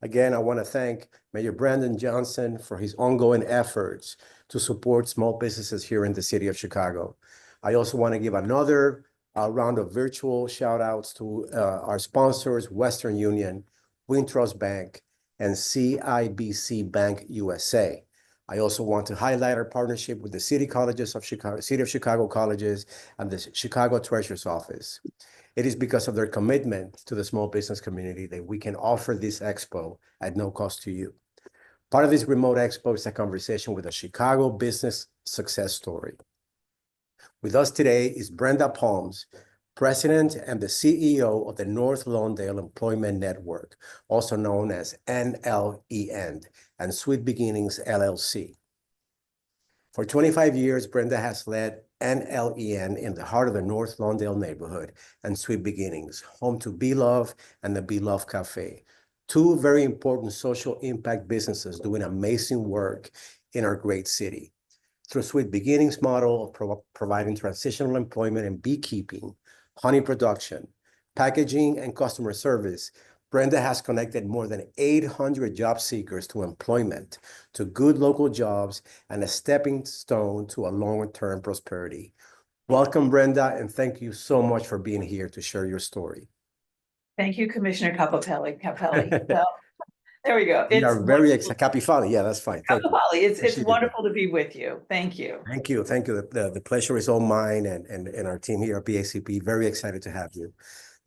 Again, I want to thank Mayor Brandon Johnson for his ongoing efforts to support small businesses here in the city of Chicago. I also want to give another round of virtual shout outs to our sponsors, Western Union, Wintrust Bank, and CIBC Bank USA. I also want to highlight our partnership with the City Colleges of Chicago, City of Chicago Colleges, and the Chicago Treasurer's Office. It is because of their commitment to the small business community that we can offer this expo at no cost to you. Part of this remote expo is a conversation with a Chicago business success story. With us today is Brenda Palms, President and the CEO of the North Lawndale Employment Network, also known as NLEN, and Sweet Beginnings, LLC. For 25 years, Brenda has led NLEN in the heart of the North Lawndale neighborhood and Sweet Beginnings, home to Beelove and the Beelove Café, two very important social impact businesses doing amazing work in our great city. Through Sweet Beginnings model of providing transitional employment in beekeeping, honey production, packaging, and customer service, Brenda has connected more than 800 job seekers to employment, to good local jobs, and a stepping stone to a long-term prosperity. Welcome, Brenda, and thank you so much for being here to share your story. Thank you, Commissioner Capelli. So, there we go. We are very excited. Capifali, yeah, that's fine. Thank you. It's wonderful to be with you. Thank you. Thank you. Thank you. The pleasure is all mine and our team here at BACP. Very excited to have you.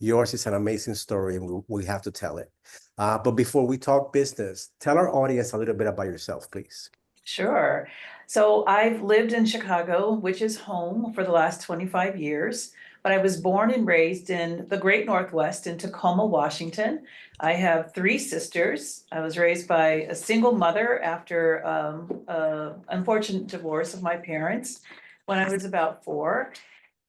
Yours is an amazing story, and we have to tell it. But before we talk business, tell our audience a little bit about yourself, please. Sure. So I've lived in Chicago, which is home, for the last 25 years. But I was born and raised in the Great Northwest in Tacoma, Washington. I have 3 sisters. I was raised by a single mother after an unfortunate divorce of my parents when I was about 4.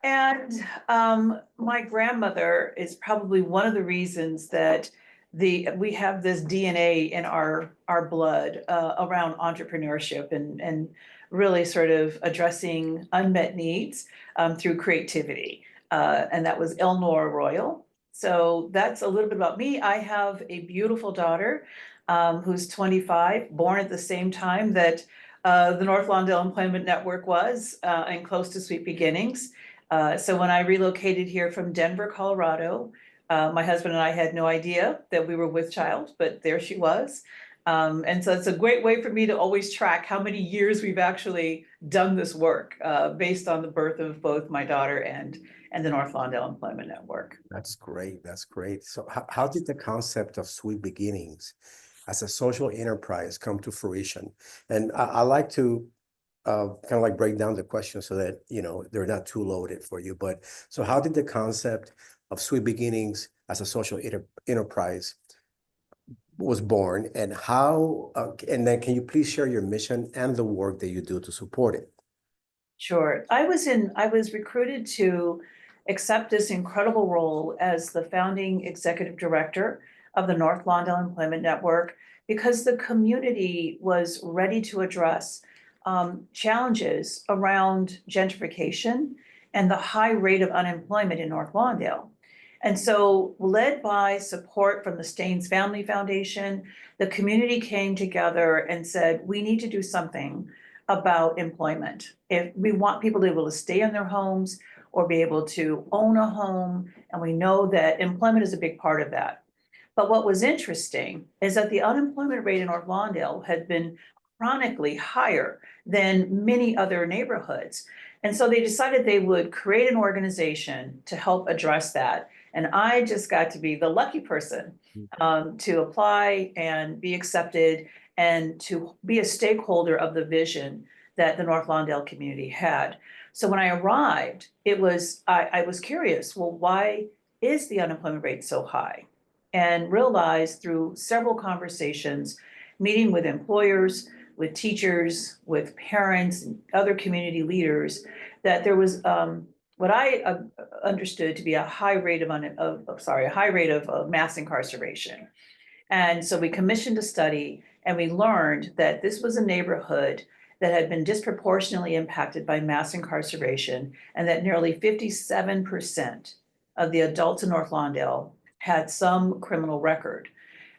And my grandmother is probably one of the reasons that we have this DNA in our blood around entrepreneurship and really sort of addressing unmet needs through creativity. And that was Eleanor Royal. So that's a little bit about me. I have a beautiful daughter who's 25, born at the same time that the North Lawndale Employment Network was, and close to Sweet Beginnings. So when I relocated here from Denver, Colorado, my husband and I had no idea that we were with child, but there she was. And so it's a great way for me to always track how many years we've actually done this work based on the birth of both my daughter and the North Lawndale Employment Network. That's great. That's great. So how did the concept of Sweet Beginnings as a social enterprise come to fruition? And I like to kind of like break down the question so that, you know, they're not too loaded for you. But so how did the concept of Sweet Beginnings as a social enterprise was born, and how, and then can you please share your mission and the work that you do to support it? Sure. I was recruited to accept this incredible role as the founding executive director of the North Lawndale Employment Network because the community was ready to address challenges around gentrification and the high rate of unemployment in North Lawndale. And so, led by support from the Staines Family Foundation, the community came together and said, we need to do something about employment. If we want people to be able to stay in their homes or be able to own a home, and we know that employment is a big part of that. But what was interesting is that the unemployment rate in North Lawndale had been chronically higher than many other neighborhoods. And so they decided they would create an organization to help address that. And I just got to be the lucky person to apply and be accepted and to be a stakeholder of the vision that the North Lawndale community had. So when I arrived, I was curious, well, why is the unemployment rate so high? And realized through several conversations, meeting with employers, with teachers, with parents, and other community leaders, that there was what I understood to be a high rate of mass incarceration. And so we commissioned a study, and we learned that this was a neighborhood that had been disproportionately impacted by mass incarceration, and that nearly 57% of the adults in North Lawndale had some criminal record.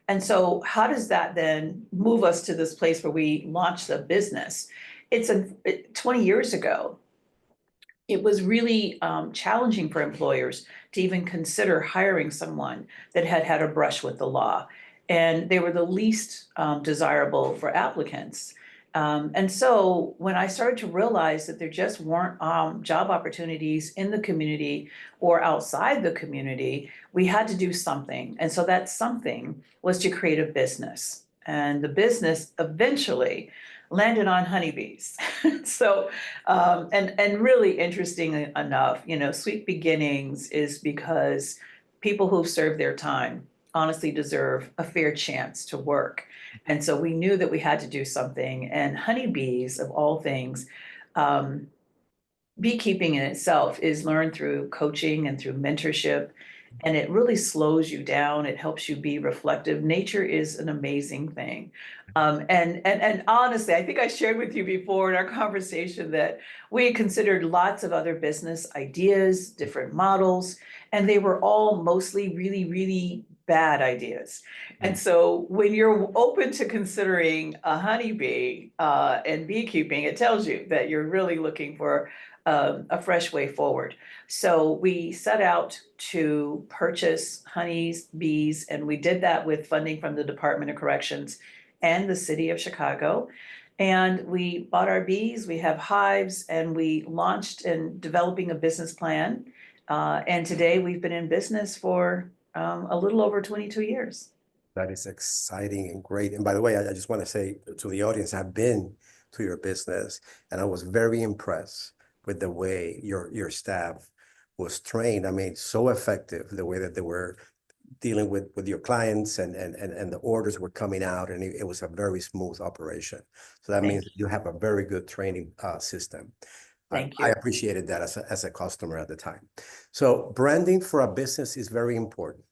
And so how does that then move us to this place where we launch the business? 20 years ago, it was really challenging for employers to even consider hiring someone that had had a brush with the law. And they were the least desirable for applicants. And so when I started to realize that there just weren't job opportunities in the community or outside the community, we had to do something. And so that something was to create a business. And the business eventually landed on honeybees. So, and really interesting enough, Sweet Beginnings is because people who've served their time honestly deserve a fair chance to work. And so we knew that we had to do something. And honeybees, of all things, beekeeping in itself is learned through coaching and through mentorship. And it really slows you down. It helps you be reflective. Nature is an amazing thing. And honestly, I think I shared with you before in our conversation that we had considered lots of other business ideas, different models, and they were all mostly really, really bad ideas. And so when you're open to considering a honeybee and beekeeping, it tells you that you're really looking for a fresh way forward. So we set out to purchase honeys, bees, and we did that with funding from the Department of Corrections and the city of Chicago. And we bought our bees, we have hives, and we launched in developing a business plan. And today we've been in business for a little over 22 years. That is exciting and great. And by the way, I just want to say to the audience, I've been to your business and I was very impressed with the way your staff was trained. I mean, so effective, the way that they were dealing with your clients and the orders were coming out, and it was a very smooth operation. So that means you have a very good training system. Thank I you. appreciated that as a customer at the time. So branding for a business is very important.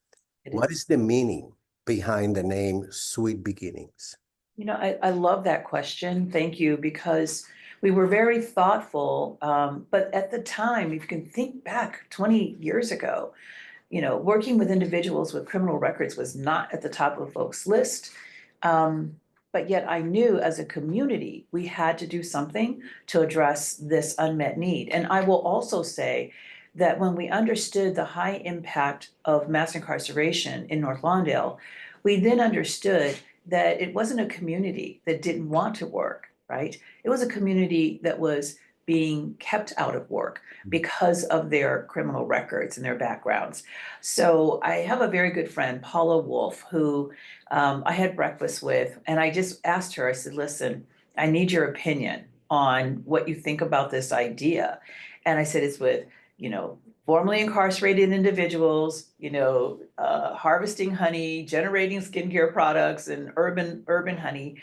What is the meaning behind the name Sweet Beginnings? I love that question. Thank you, because we were very thoughtful. But at the time, if you can think back 20 years ago, working with individuals with criminal records was not at the top of folks' list. But yet I knew as a community, we had to do something to address this unmet need. And I will also say that when we understood the high impact of mass incarceration in North Lawndale, we then understood that it wasn't a community that didn't want to work, right? It was a community that was being kept out of work because of their criminal records and their backgrounds. So I have a very good friend, Paula Wolf, who I had breakfast with, and I just asked her, I said, listen, I need your opinion on what you think about this idea. And I said, it's with, formerly incarcerated individuals, harvesting honey, generating skincare products and urban honey.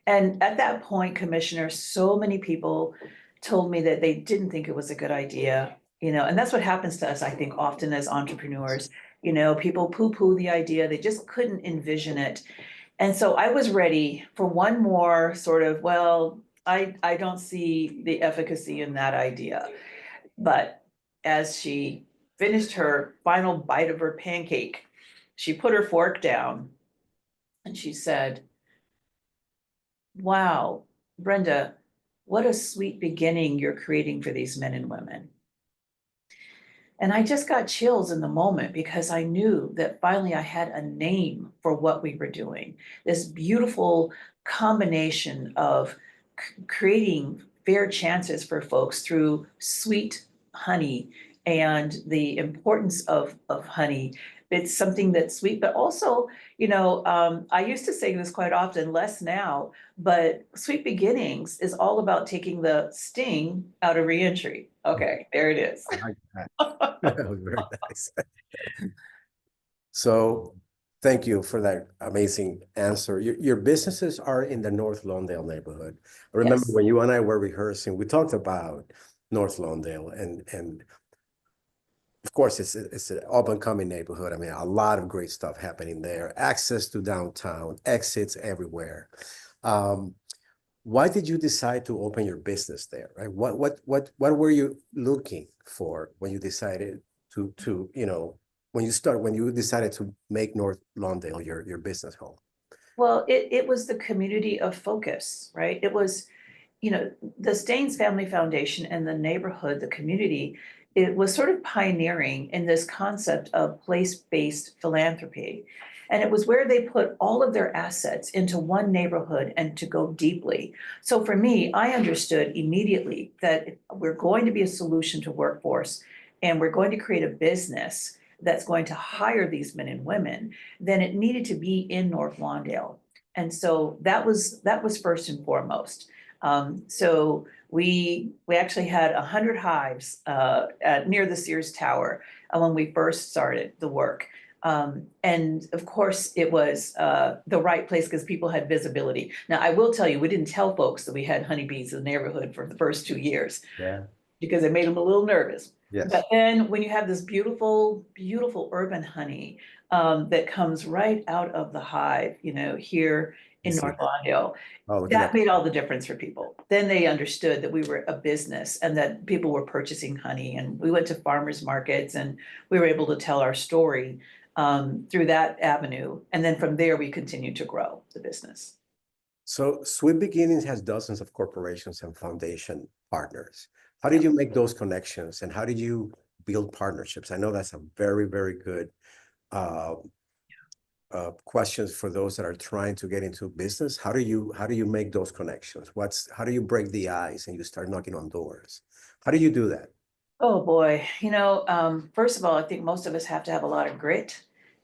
And at that point, Commissioner, so many people told me that they didn't think it was a good idea, and that's what happens to us, I think, often as entrepreneurs. People poo-poo the idea, they just couldn't envision it. And so I was ready for one more sort of, well, I don't see the efficacy in that idea. But as she finished her final bite of her pancake, she put her fork down and she said, wow, Brenda, what a sweet beginning you're creating for these men and women. And I just got chills in the moment because I knew that finally I had a name for what we were doing. This beautiful combination of creating fair chances for folks through sweet honey and the importance of honey. It's something that's sweet, but also, I used to say this quite often, less now, but Sweet Beginnings is all about taking the sting out of reentry. Okay, there it is. I like that. That was very nice. So thank you for that amazing answer. Your businesses are in the North Lawndale neighborhood. I remember Yes. when you and I were rehearsing, we talked about North Lawndale and of course, it's an up-and-coming neighborhood. I mean, a lot of great stuff happening there. Access to downtown, exits everywhere. Why did you decide to open your business there? Right? What were you looking for when you decided to when you decided to make North Lawndale your business home? Well, it was the community of focus, right? It was, you know, the Staines Family Foundation and the neighborhood, the community, it was sort of pioneering in this concept of place-based philanthropy. And it was where they put all of their assets into one neighborhood and to go deeply. So for me, I understood immediately that if we're going to be a solution to workforce and we're going to create a business that's going to hire these men and women, then it needed to be in North Lawndale. And so that was first and foremost. So we actually had 100 hives near the Sears Tower when we first started the work. And of course, it was the right place because people had visibility. Now, I will tell you, we didn't tell folks that we had honeybees in the neighborhood for the first 2 years Yeah. because it made them a little nervous. Yes. But then when you have this beautiful, beautiful urban honey that comes right out of the hive, you know, here I in see North that. Lawndale, Oh, look at that that. made all the difference for people. Then they understood that we were a business and that people were purchasing honey. And we went to farmers markets and we were able to tell our story through that avenue. And then from there, we continued to grow the business. So Sweet Beginnings has dozens of corporations and foundation partners. How did Yeah. you make those connections and how did you build partnerships? I know that's a very, very good uh, questions for those that are trying to get into business. How do you make those connections? How do you break the ice and you start knocking on doors? How do you do that? Oh, boy. First of all, I think most of us have to have a lot of grit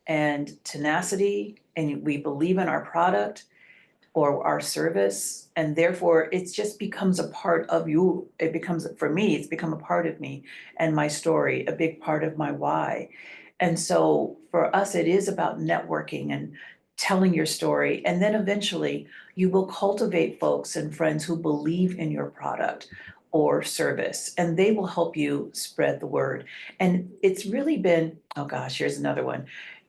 and tenacity, and we believe in our product or our service, and therefore it just becomes a part of you. It becomes, for me, it's become a part of me and my story, a big part of my why. And so for us, it is about networking and telling your story. And then eventually you will cultivate folks and friends who believe in your product or service, and they will help you spread the word. And it's really been, oh gosh, here's another one.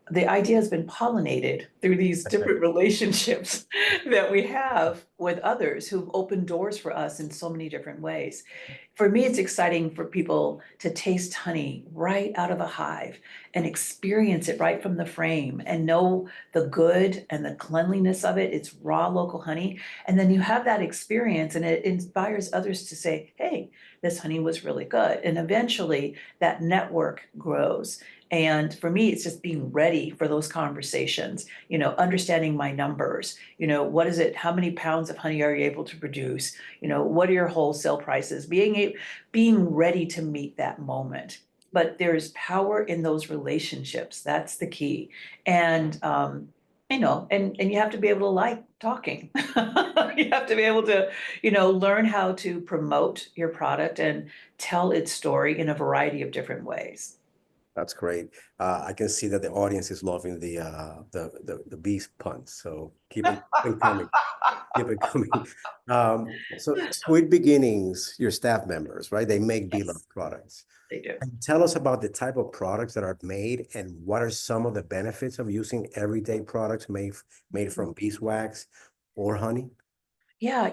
The idea has been pollinated through these different relationships that we have with others who've opened doors for us in so many different ways. For me, it's exciting for people to taste honey right out of a hive and experience it right from the frame and know the good and the cleanliness of it. It's raw local honey. And then you have that experience and it inspires others to say, hey, this honey was really good. And eventually that network grows. And for me, it's just being ready for those conversations, understanding my numbers, what is it, how many pounds of honey are you able to produce? What are your wholesale prices? Being ready to meet that moment. But there's power in those relationships. That's the key. And and you have to be able to like talking. You have to be able to, learn how to promote your product and tell its story in a variety of different ways. That's great. I can see that the audience is loving the bees puns. So keep it coming. Keep it coming. So Sweet Beginnings, your staff members, right? They make beloved Yes, products. they do. And tell us about the type of products that are made and what are some of the benefits of using everyday products made from beeswax or honey? Yeah,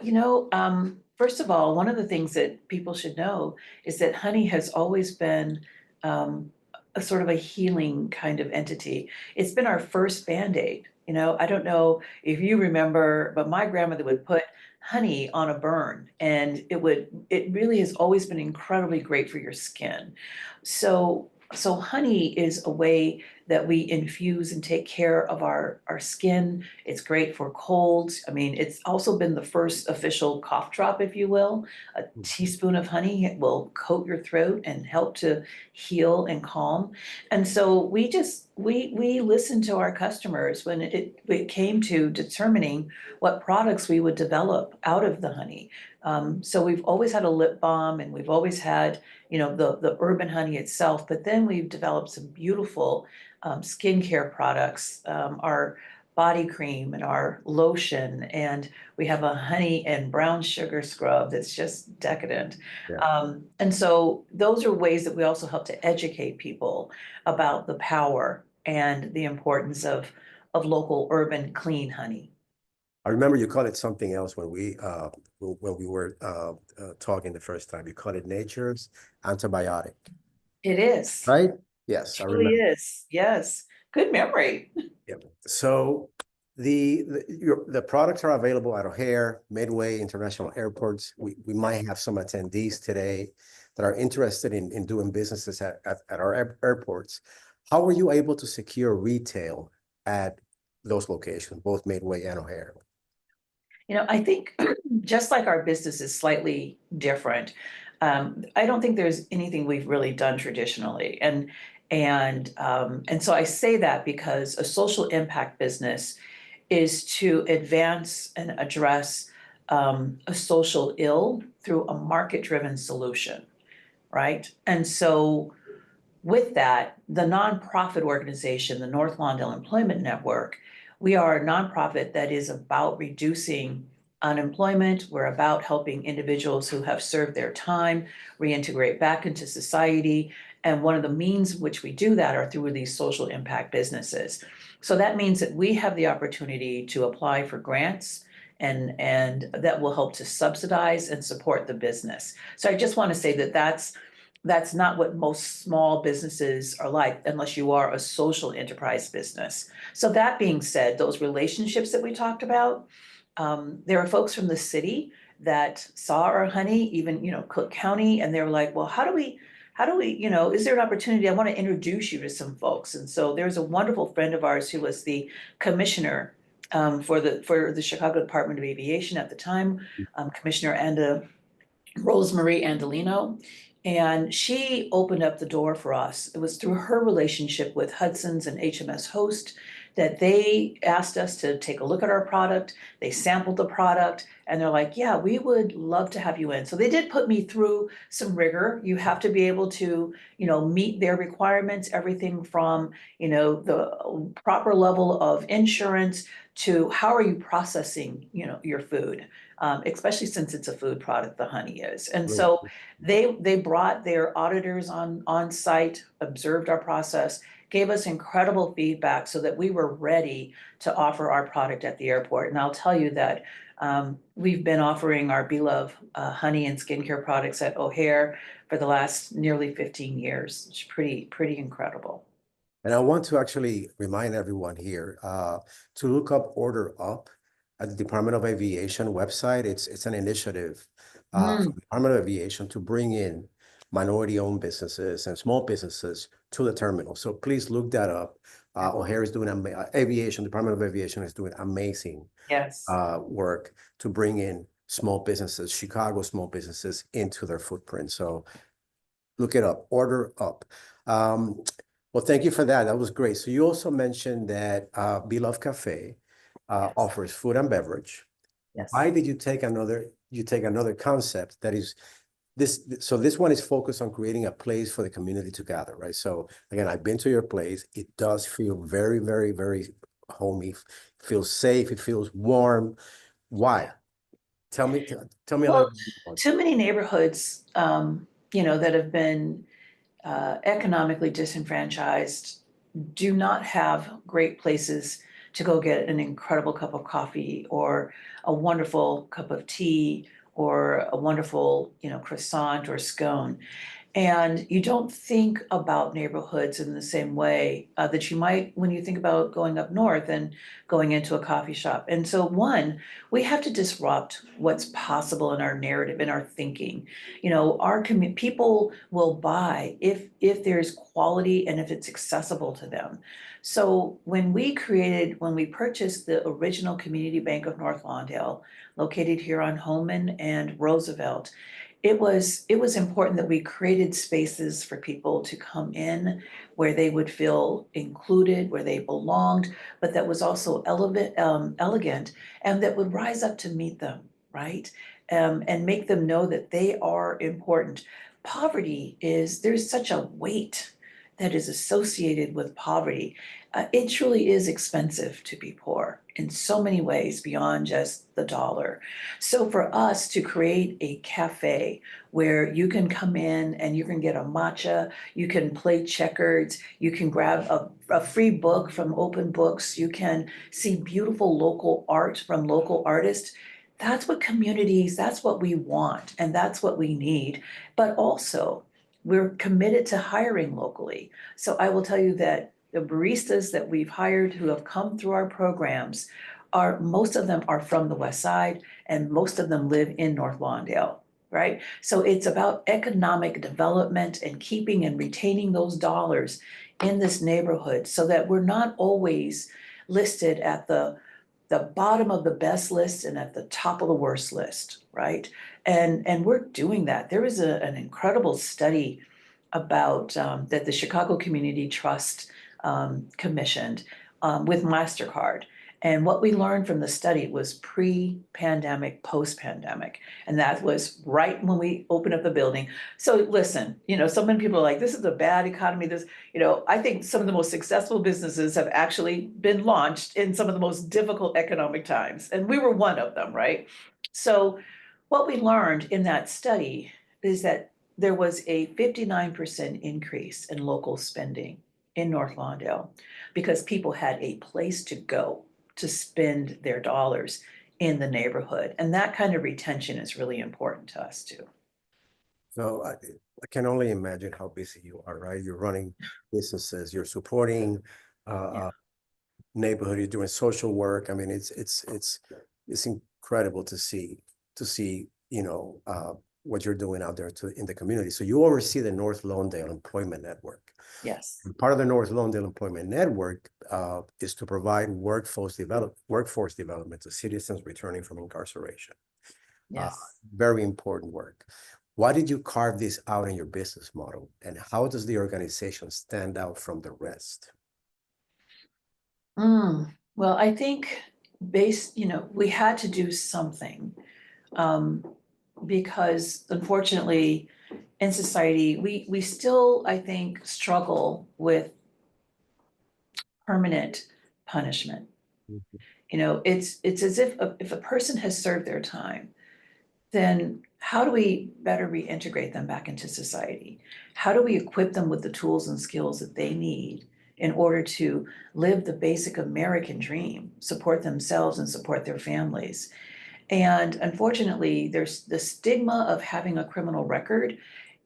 first of all, one of the things that people should know is that honey has always been um, a sort of a healing kind of entity. It's been our first Band-Aid. I don't know if you remember, but my grandmother would put honey on a burn and it really has always been incredibly great for your skin. So honey is a way that we infuse and take care of our skin. It's great for colds. I mean, it's also been the first official cough drop, if you will. A teaspoon of honey will coat your throat and help to heal and calm. And so we listened to our customers when it came to determining what products we would develop out of the honey. So we've always had a lip balm and we've always had, the urban honey itself, but then we've developed some beautiful skincare products, our body cream and our lotion, and we have a honey and brown sugar scrub that's just decadent. Yeah. And so those are ways that we also help to educate people about the power and the importance of local urban clean honey. I remember you called it something else when we were talking the first time. You called it nature's antibiotic, It is. right? Yes, I Truly remember. is. Yes. Good memory. Yep. So the products are available at O'Hare, Midway, international airports. We might have some attendees today that are interested in doing businesses at our airports. How were you able to secure retail at those locations, both Midway and O'Hare? I think just like our business is slightly different, I don't think there's anything we've really done traditionally. And so I say that because a social impact business is to advance and address a social ill through a market-driven solution, right? And so with that, the nonprofit organization, the North Lawndale Employment Network, we are a nonprofit that is about reducing unemployment. We're about helping individuals who have served their time reintegrate back into society. And one of the means in which we do that are through these social impact businesses. So that means that we have the opportunity to apply for grants and that will help to subsidize and support the business. So I just want to say that that's not what most small businesses are like, unless you are a social enterprise business. So that being said, those relationships that we talked about, there are folks from the city that saw our honey, even, Cook County, and they were like, well, how do we, is there an opportunity? I want to introduce you to some folks. And so there's a wonderful friend of ours who was the commissioner for the Chicago Department of Aviation at the time, Commissioner Rosemarie Andolino. And she opened up the door for us. It was through her relationship with Hudson's and HMS Host that they asked us to take a look at our product. They sampled the product and they're like, yeah, we would love to have you in. So they did put me through some rigor. You have to be able to, meet their requirements, everything from, the proper level of insurance to how are you processing, your food. Especially since it's a food product, the honey is. And so they brought their auditors on site, observed our process, gave us incredible feedback so that we were ready to offer our product at the airport. And I'll tell you that we've been offering our beelove honey and skincare products at O'Hare for the last nearly 15 years. It's pretty incredible. And I want to actually remind everyone here to look up Order Up at the Department of Aviation website. It's an initiative from the Department of Aviation to bring in minority-owned businesses and small businesses to the terminal. So please look that up. O'Hare is doing aviation. Department of Aviation is doing amazing Yes. work to bring in small businesses, Chicago small businesses, into their footprint. So look it up. Order Up. Well, thank you for that. That was great. So you also mentioned that Beloved Cafe offers food and beverage. Yes. Why did you take another concept that is this? So this one is focused on creating a place for the community to gather, right? So again, I've been to your place. It does feel very, very, very homey. It feels safe. It feels warm. Why? Tell me a little Well, bit more. too many neighborhoods, that have been economically disenfranchised do not have great places to go get an incredible cup of coffee or a wonderful cup of tea or a wonderful, croissant or scone. And you don't think about neighborhoods in the same way that you might when you think about going up north and going into a coffee shop. And so, one, we have to disrupt what's possible in our narrative, in our thinking. Our people will buy if there's quality and if it's accessible to them. So when we purchased the original Community Bank of North Lawndale, located here on Holman and Roosevelt, it was important that we created spaces for people to come in where they would feel included, where they belonged, but that was also elegant and that would rise up to meet them, right? And make them know that they are important. There's such a weight that is associated with poverty. It truly is expensive to be poor in so many ways beyond just the dollar. So for us to create a cafe where you can come in and you can get a matcha, you can play checkers, you can grab a free book from Open Books, you can see beautiful local art from local artists. That's what we want and that's what we need. But also we're committed to hiring locally. So I will tell you that the baristas that we've hired who have come through our programs most of them are from the West Side, and most of them live in North Lawndale, right? So it's about economic development and keeping and retaining those dollars in this neighborhood so that we're not always listed at the bottom of the best list and at the top of the worst list, right? And we're doing that. There was an incredible study about that the Chicago Community Trust commissioned with MasterCard. And what we learned from the study was pre-pandemic, post-pandemic. And that was right when we opened up the building. So listen, so many people are like, this is a bad economy. I think some of the most successful businesses have actually been launched in some of the most difficult economic times. And we were one of them, right? So what we learned in that study is that there was a 59% increase in local spending in North Lawndale because people had a place to go to spend their dollars in the neighborhood. And that kind of retention is really important to us too. So I can only imagine how busy you are, right? You're running businesses, you're supporting neighborhood, you're doing social work. I mean, it's incredible to see, what you're doing out there in the community. So you oversee the North Lawndale Employment Network. Yes. And part of the North Lawndale Employment Network is to provide workforce development to citizens returning from incarceration. Yes. Very important work. Why did you carve this out in your business model? And how does the organization stand out from the rest? Well, I think we had to do something because unfortunately in society, we still, I think, struggle with permanent punishment. It's as if a person has served their time, then how do we better reintegrate them back into society? How do we equip them with the tools and skills that they need in order to live the basic American dream, support themselves and support their families? And unfortunately, there's the stigma of having a criminal record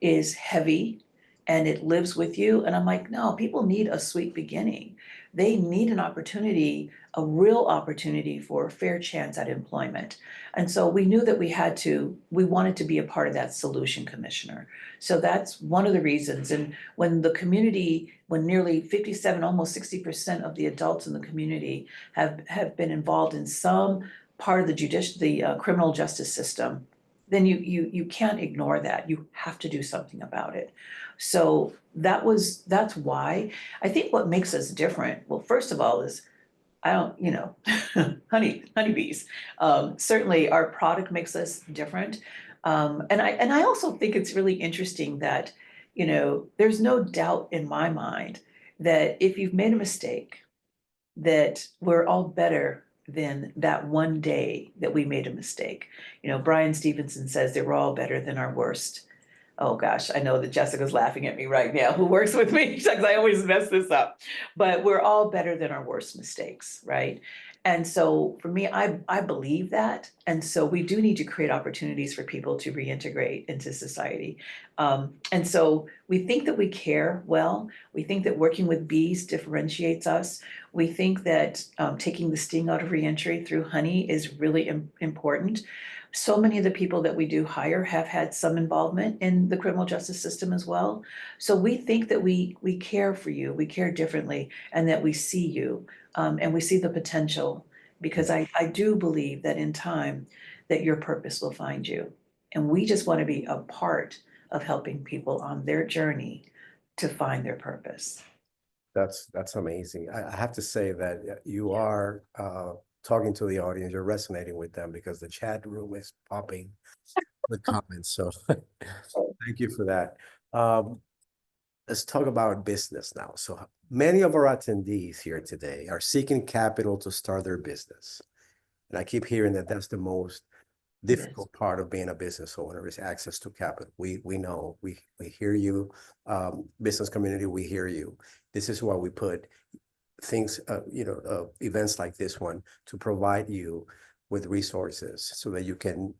is heavy and it lives with you. And I'm like, no, people need a sweet beginning. They need an opportunity, a real opportunity for a fair chance at employment. And so we knew that we wanted to be a part of that solution, Commissioner. So that's one of the reasons. And when nearly 57, almost 60% of the adults in the community have been involved in some part of the criminal justice system, then you can't ignore that. You have to do something about it. So that's why I think what makes us different, well, first of all, is honeybees. Certainly our product makes us different. And I also think it's really interesting that, there's no doubt in my mind that if you've made a mistake, that we're all better than that one day that we made a mistake. Brian Stevenson says that we're all better than our worst. Oh gosh, I know that Jessica's laughing at me right now, who works with me, because I always mess this up. But we're all better than our worst mistakes, right? And so for me, I believe that. And so we do need to create opportunities for people to reintegrate into society. And so we think that we care well. We think that working with bees differentiates us. We think that taking the sting out of reentry through honey is really important. So many of the people that we do hire have had some involvement in the criminal justice system as well. So we think that we care for you, we care differently, and that we see you, and we see the potential, because I do believe that in time that your purpose will find you. And we just want to be a part of helping people on their journey to find their purpose. That's amazing. I have to say that you are talking to the audience, you're resonating with them because the chat room is popping with comments. So thank you for that. Let's talk about business now. So many of our attendees here today are seeking capital to start their business. And I keep hearing that that's the most difficult part of being a business owner is access to capital. We know, we hear you, business community, we hear you. This is why we put things, events like this one to provide you with resources so that you can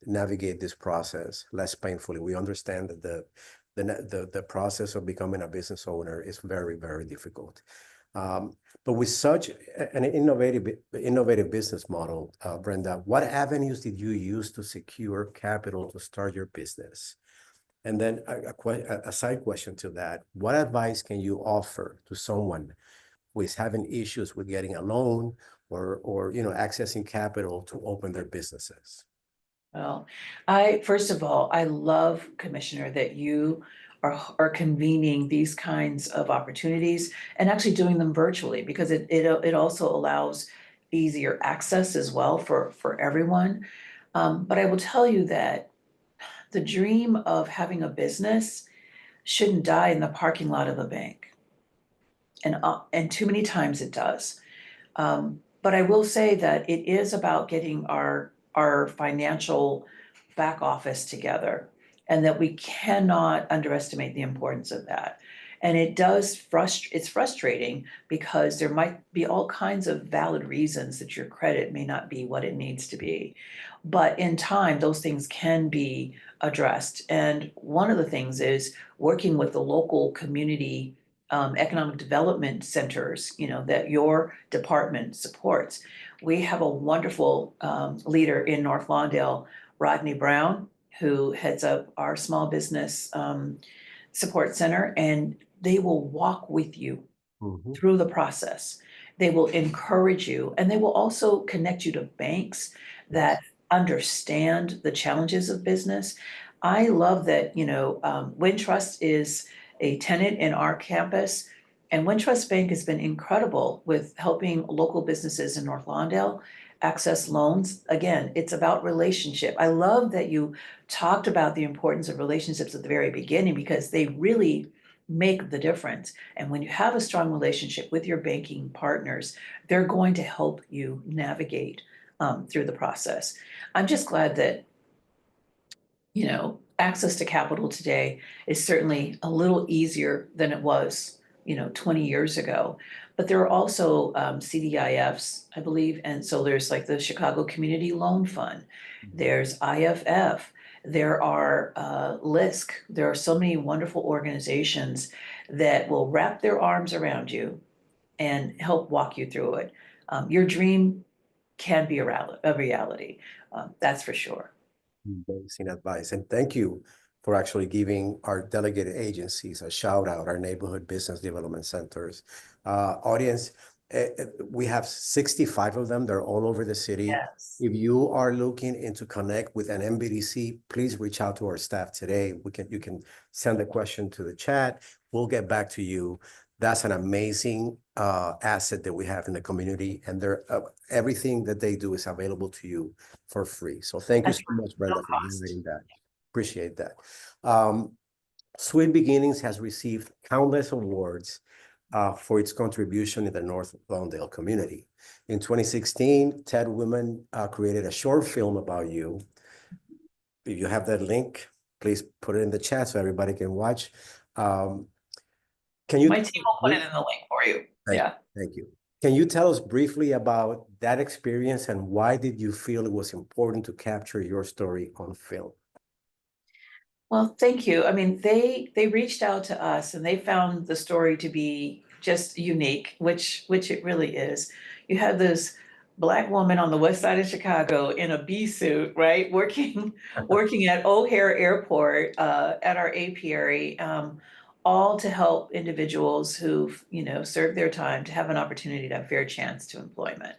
navigate this process less painfully. We understand that the process of becoming a business owner is very, very difficult. But with such an innovative business model, Brenda, what avenues did you use to secure capital to start your business? And then a side question to that, what advice can you offer to someone who is having issues with getting a loan or accessing capital to open their businesses? Well, first of all, I love, Commissioner, that you are convening these kinds of opportunities and actually doing them virtually, because it also allows easier access as well for everyone. But I will tell you that the dream of having a business shouldn't die in the parking lot of a bank. And too many times it does. But I will say that it is about getting our financial back office together, and that we cannot underestimate the importance of that. And it's frustrating because there might be all kinds of valid reasons that your credit may not be what it needs to be. But in time, those things can be addressed. And one of the things is working with the local community economic development centers, that your department supports. We have a wonderful leader in North Lawndale, Rodney Brown, who heads up our small business support center, and they will walk with you through the process. They will encourage you, and they will also connect you to banks that understand the challenges of business. I love that, Wintrust is a tenant in our campus, and Wintrust Bank has been incredible with helping local businesses in North Lawndale access loans. Again, it's about relationship. I love that you talked about the importance of relationships at the very beginning, because they really make the difference. And when you have a strong relationship with your banking partners, they're going to help you navigate through the process. I'm just glad that, access to capital today is certainly a little easier than it was, 20 years ago. But there are also CDIFs, I believe. And so there's like the Chicago Community Loan Fund, there's IFF, there are LISC. There are so many wonderful organizations that will wrap their arms around you and help walk you through it. Your dream can be a reality, that's for sure. Amazing advice. And thank you for actually giving our delegated agencies a shout out, our neighborhood business development centers. Audience, we have 65 of them. They're all over the city. Yes. If you are looking into connect with an MBDC, please reach out to our staff today. You can send the question to the chat. We'll get back to you. That's an amazing asset that we have in the community, and everything that they do is available to you for free. So thank you so much, Brenda, for highlighting that. Appreciate that. Sweet Beginnings has received countless awards for its contribution in the North Lawndale community. In 2016, TED Women created a short film about you. If you have that link, please put it in the chat so everybody can watch. Can you? My team will put it in the link for you. Thank you. Can you tell us briefly about that experience, and why did you feel it was important to capture your story on film? Well, thank you. I mean, they reached out to us and they found the story to be just unique, which it really is. You have this Black woman on the west side of Chicago in a bee suit, right? Working at O'Hare Airport at our apiary, all to help individuals who've, served their time to have an opportunity to have fair chance to employment.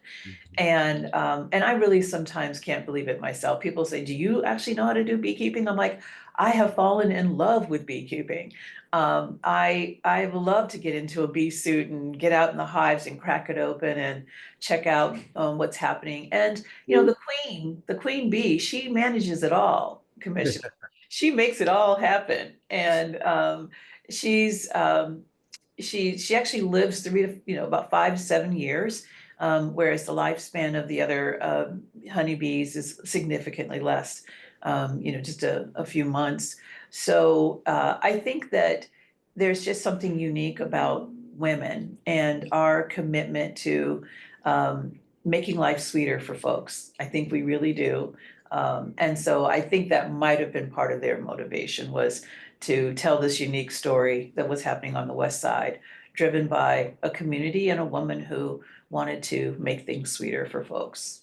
And I really sometimes can't believe it myself. People say, "Do you actually know how to do beekeeping?" I'm like, I have fallen in love with beekeeping. I love to get into a bee suit and get out in the hives and crack it open and check out what's happening. And the queen bee, she manages it all, Commissioner. She makes it all happen, and she's she actually lives about 5 to 7 years. Whereas the lifespan of the other honeybees is significantly less, just a few months. So I think that there's just something unique about women and our commitment to making life sweeter for folks. I think we really do. And so I think that might have been part of their motivation, was to tell this unique story that was happening on the West Side, driven by a community and a woman who wanted to make things sweeter for folks.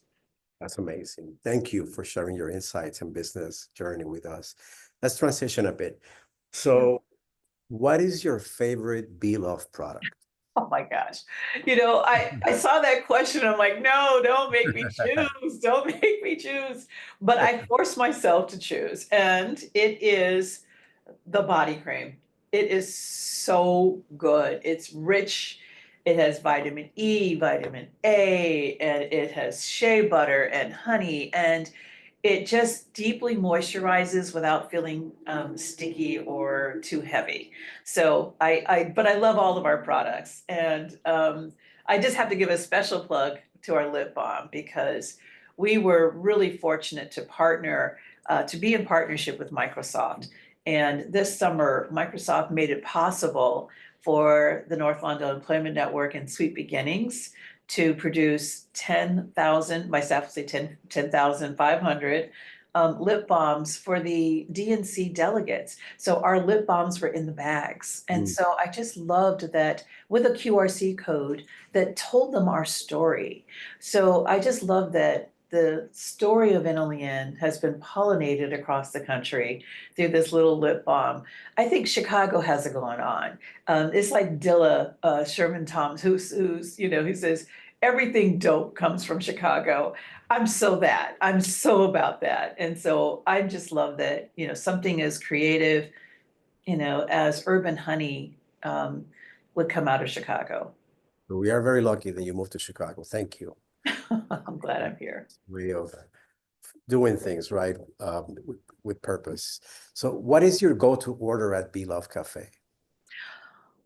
That's amazing. Thank you for sharing your insights and business journey with us. Let's transition a bit. So what is your favorite beelove product? Oh my gosh. I saw that question. I'm like, no, don't make me choose. Don't make me choose. But I forced myself to choose. And it is the body cream. It is so good. It's rich. It has vitamin E, vitamin A, and it has shea butter and honey. And it just deeply moisturizes without feeling sticky or too heavy. So but I love all of our products, and I just have to give a special plug to our lip balm because we were really fortunate to to be in partnership with Microsoft. And this summer, Microsoft made it possible for the North Lawndale Employment Network and Sweet Beginnings to produce 10,000, my staff will say 10,500 lip balms for the DNC delegates. So our lip balms were in the bags. And so I just loved that with a QRC code that told them our story. So I just love that the story of NLEN has been pollinated across the country through this little lip balm. I think Chicago has it going on. It's like Dilla Sherman Thomas, who says, everything dope comes from Chicago. I'm so about that. And so I just love that, something as creative, as Urban Honey would come out of Chicago. We are very lucky that you moved to Chicago. Thank you. I'm glad I'm here. Way of doing things right with purpose. So what is your go-to order at Beelove Cafe?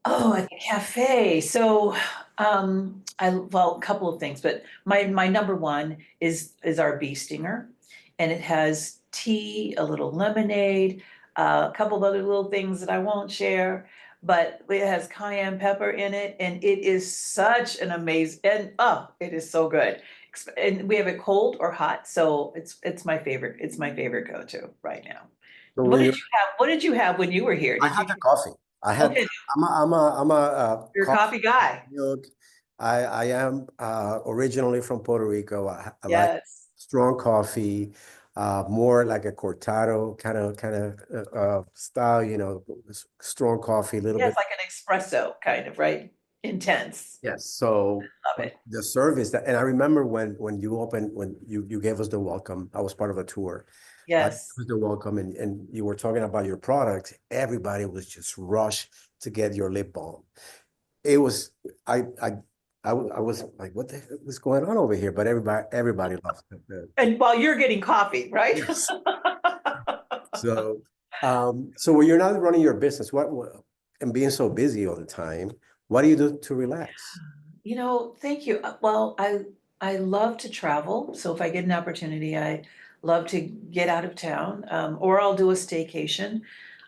Oh, at the cafe. So, a couple of things, but my number one is our bee stinger, and it has tea, a little lemonade, a couple of other little things that I won't share, but it has cayenne pepper in it, and it is such an amazing, and oh, it is so good. And we have it cold or hot, so it's my favorite. It's my favorite go-to right now. So What when did you, you have? What did you have when you were here? I Did you? had the coffee. I had, Okay, I'm a you're a coffee coffee guy. milk. I am originally from Puerto Rico. I like Yes. strong coffee, more like a cortado kind of style, strong coffee, a little Yes, bit. like an espresso kind of, right? Intense. Yes. So Love it. the service that, and I remember when you opened, when you gave us the welcome, I was part of a tour. It Yes. was the welcome, and you were talking about your product. Everybody was just rushed to get your lip balm. It was I was like, what the heck is going on over here? But everybody loved it. And while you're getting coffee, right? Yes. So so when you're not running your business, and being so busy all the time, what do you do to relax? Thank you. Well, I love to travel. So if I get an opportunity, I love to get out of town, or I'll do a staycation.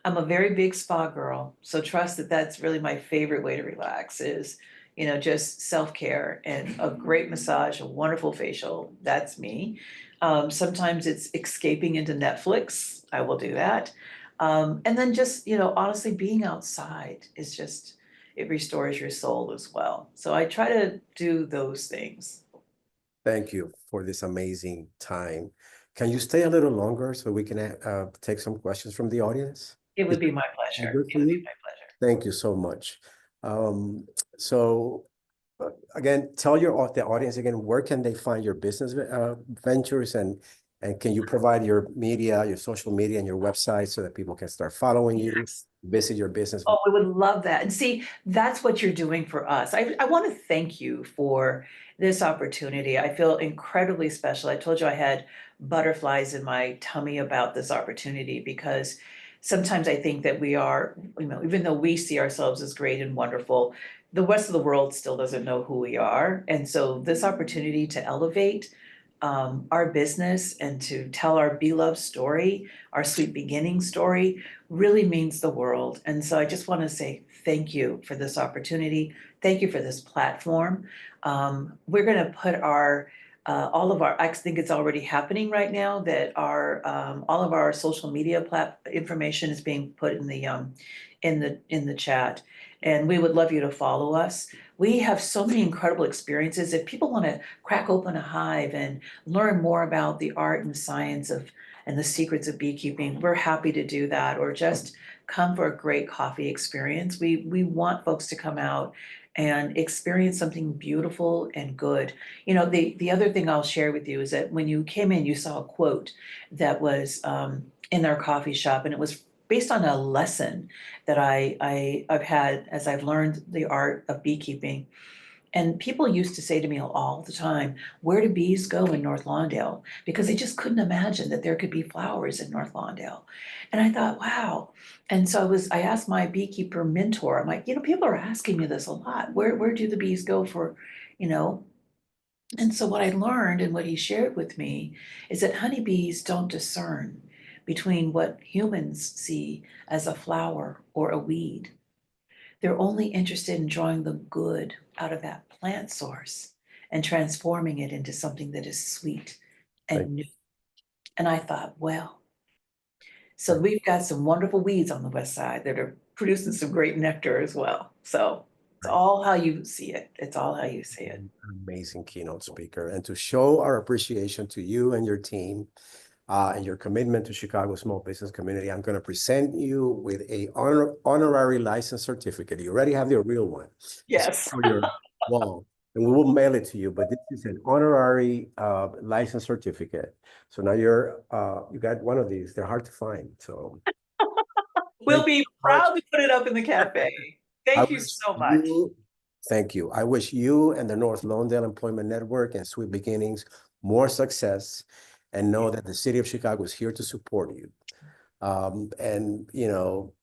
I'm a very big spa girl, so trust that that's really my favorite way to relax is, just self-care and a great massage, a wonderful facial. That's me. Sometimes it's escaping into Netflix. I will do that. And then just, honestly, being outside is just, it restores your soul as well. So I try to do those things. Thank you for this amazing time. Can you stay a little longer so we can take some questions from the audience? It Is would be my that pleasure. good It for would be you? my pleasure. Thank you so much. So again, tell the audience again, where can they find your business ventures, and can you provide your media, your social media, and your website so that people can start following you, Yes. visit your business? Oh, we would love that. And see, that's what you're doing for us. I want to thank you for this opportunity. I feel incredibly special. I told you I had butterflies in my tummy about this opportunity because sometimes I think that we are, even though we see ourselves as great and wonderful, the rest of the world still doesn't know who we are. And so this opportunity to elevate our business and to tell our beloved story, our sweet beginning story, really means the world. And so I just want to say thank you for this opportunity. Thank you for this platform. We're going to put our all of our, I think it's already happening right now that our, all of our social media information is being put in the chat. And we would love you to follow us. We have so many incredible experiences. If people want to crack open a hive and learn more about the art and science of and the secrets of beekeeping, we're happy to do that, or just come for a great coffee experience. We want folks to come out and experience something beautiful and good. You know, the other thing I'll share with you is that when you came in, you saw a quote that was in our coffee shop, and it was based on a lesson that I've had as I've learned the art of beekeeping. And people used to say to me all the time, where do bees go in North Lawndale? Because they just couldn't imagine that there could be flowers in North Lawndale. And I thought, wow. And so I asked my beekeeper mentor, I'm like, you know, people are asking me this a lot. Where do the bees go for, you know? And so what I learned and what he shared with me is that honeybees don't discern between what humans see as a flower or a weed. They're only interested in drawing the good out of that plant source and transforming it into something that is sweet Thank and new. And I thought, well, so you. we've got some wonderful weeds on the west side that are producing some great nectar as well. So it's Right. all how you see it. It's all how you see it. Amazing keynote speaker. And to show our appreciation to you and your team and your commitment to Chicago small business community, I'm going to present you with a honorary license certificate. You already have your real one. It's Yes. for your wall. And we will mail it to you, but this is an honorary license certificate. So now you got one of these. They're hard to find. So We'll thank you be so much. proud to put it up in the cafe. I Thank you wish so much. you, thank you. I wish you and the North Lawndale Employment Network and Sweet Beginnings more success, and know that the city of Chicago is here to support you. And, you know,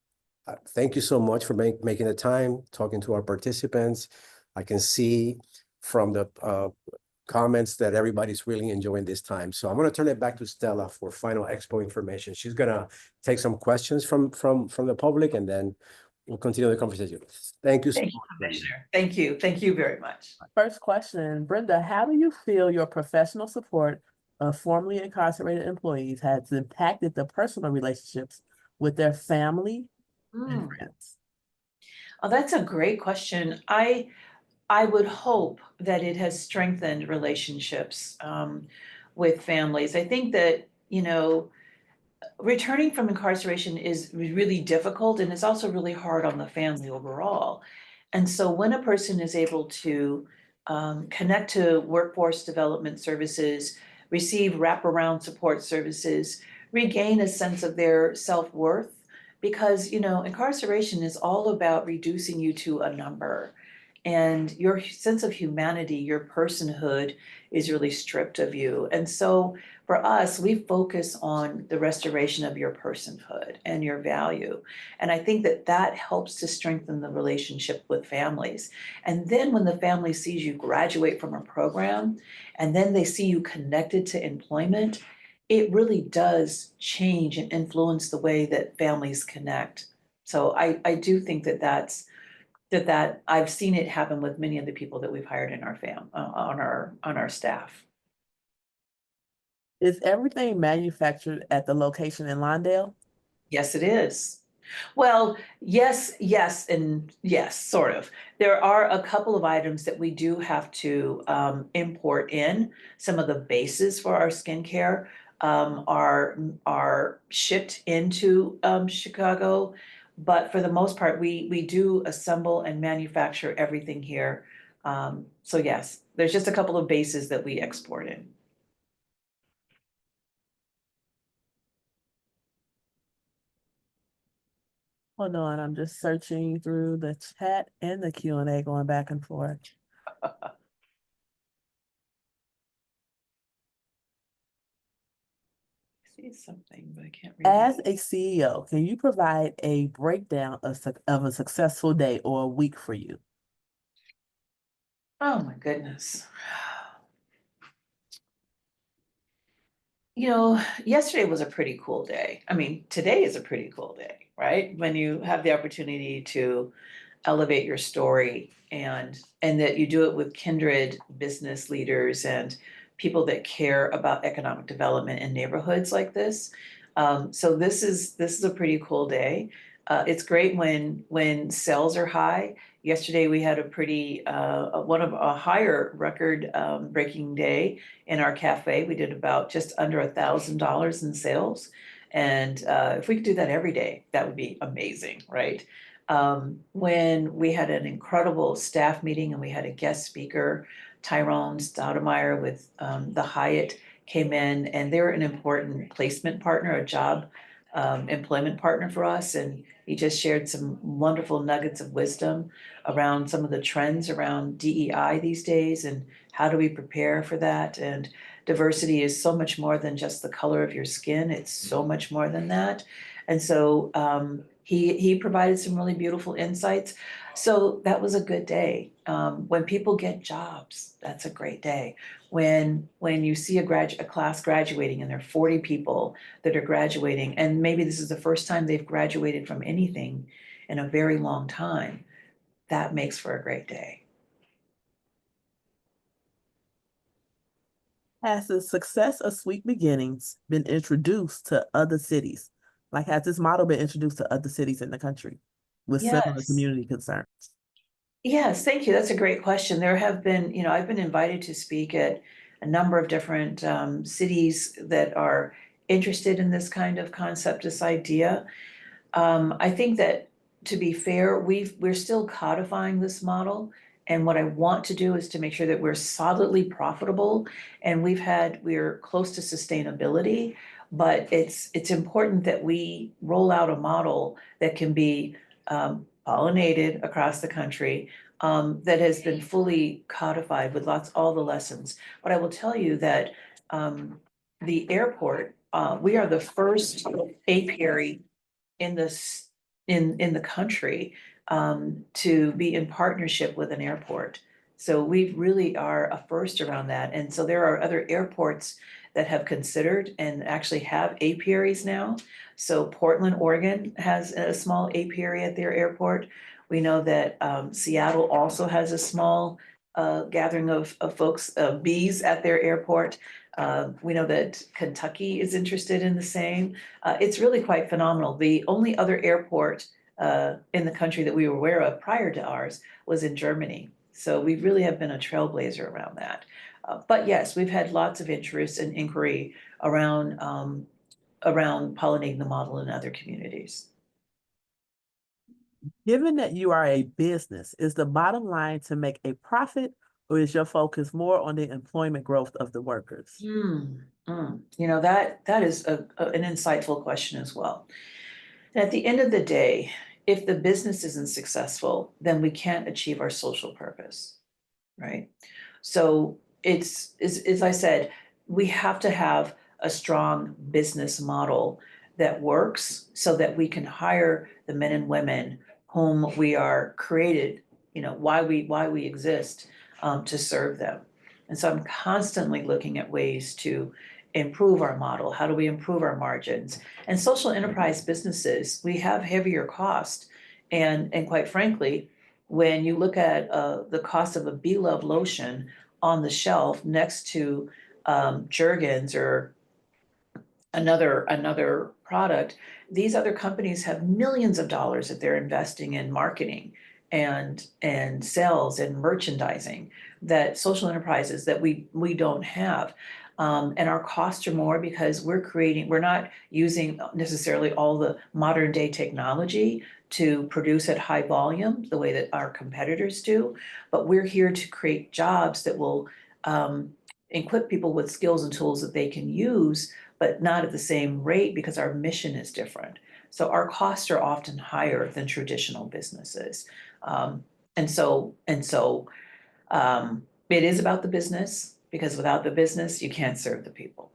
thank you so much for making the time, talking to our participants. I can see from the comments that everybody's really enjoying this time. So I'm going to turn it back to Stella for final Expo information. She's going to take some questions from the public, and then we'll continue the conversation. Thank you so Thank you, much, Brenda. Commissioner. Thank you. Thank you very much. First question, Brenda, how do you feel your professional support of formerly incarcerated employees has impacted the personal relationships with their family and friends? Oh, that's a great question. I would hope that it has strengthened relationships with families. I think that, you know, returning from incarceration is really difficult, and it's also really hard on the family overall. And so when a person is able to connect to workforce development services, receive wraparound support services, regain a sense of their self-worth, because, you know, incarceration is all about reducing you to a number. And your sense of humanity, your personhood is really stripped of you. And so for us, we focus on the restoration of your personhood and your value. And I think that that helps to strengthen the relationship with families. And then when the family sees you graduate from a program, and then they see you connected to employment, it really does change and influence the way that families connect. So I do think that that I've seen it happen with many of the people that we've hired in our on our staff. Is everything manufactured at the location in Lawndale? Yes, it is. Well, yes, and yes, sort of. There are a couple of items that we do have to import in. Some of the bases for our skincare are shipped into Chicago, but for the most part, we do assemble and manufacture everything here. So yes, there's just a couple of bases that we export in. Hold on, I'm just searching through the chat and the Q&A going back and forth. See something, but I can't read As it. a CEO, can you provide a breakdown of a successful day or a week for you? Oh my goodness. You know, yesterday was a pretty cool day. I mean, today is a pretty cool day, right? When you have the opportunity to elevate your story and that you do it with kindred business leaders and people that care about economic development in neighborhoods like this. So this is a pretty cool day. It's great when sales are high. Yesterday, we had a pretty, one of a higher record breaking day in our cafe. We did about just under $1,000 in sales. And if we could do that every day, that would be amazing, right? When we had an incredible staff meeting and we had a guest speaker, Tyrone Stoudemire with the Hyatt came in, and they're an important placement partner, a job employment partner for us. And he just shared some wonderful nuggets of wisdom around some of the trends around DEI these days and how do we prepare for that. And diversity is so much more than just the color of your skin. It's so much more than that. And so he provided some really beautiful insights. So that was a good day. When people get jobs, that's a great day. When you see a class graduating and there are 40 people that are graduating, and maybe this is the first time they've graduated from anything in a very long time, that makes for a great day. Has the success of Sweet Beginnings been introduced to other cities? Like, has this model been introduced to other cities in the country with similar Yes. community concerns? Yes, thank you. That's a great question. There have been, I've been invited to speak at a number of different cities that are interested in this kind of concept, this idea. I think that, to be fair, we're still codifying this model. And what I want to do is to make sure that we're solidly profitable and we're close to sustainability. But it's important that we roll out a model that can be pollinated across the country, that has been fully codified with all the lessons. But I will tell you that the airport, we are the first apiary in the country to be in partnership with an airport. So we really are a first around that. And so there are other airports that have considered and actually have apiaries now. So Portland, Oregon has a small apiary at their airport. We know that Seattle also has a small gathering of folks, bees at their airport. We know that Kentucky is interested in the same. It's really quite phenomenal. The only other airport in the country that we were aware of prior to ours was in Germany. So we really have been a trailblazer around that. But yes, we've had lots of interest and inquiry around pollinating the model in other communities. Given that you are a business, is the bottom line to make a profit, or is your focus more on the employment growth of the workers? That is an insightful question as well. And at the end of the day, if the business isn't successful, then we can't achieve our social purpose, right? So it's, as I said, we have to have a strong business model that works so that we can hire the men and women whom we are created, why we exist, to serve them. And so I'm constantly looking at ways to improve our model. How do we improve our margins? And social enterprise businesses, we have heavier cost. And quite frankly, when you look at the cost of a beelove lotion on the shelf next to Jergens or another product, these other companies have millions of dollars that they're investing in marketing and sales and merchandising, that social enterprises that we don't have. And our costs are more because we're not using necessarily all the modern day technology to produce at high volume the way that our competitors do, but we're here to create jobs that will equip people with skills and tools that they can use, but not at the same rate because our mission is different. So our costs are often higher than traditional businesses. And so it is about the business, because without the business, you can't serve the people.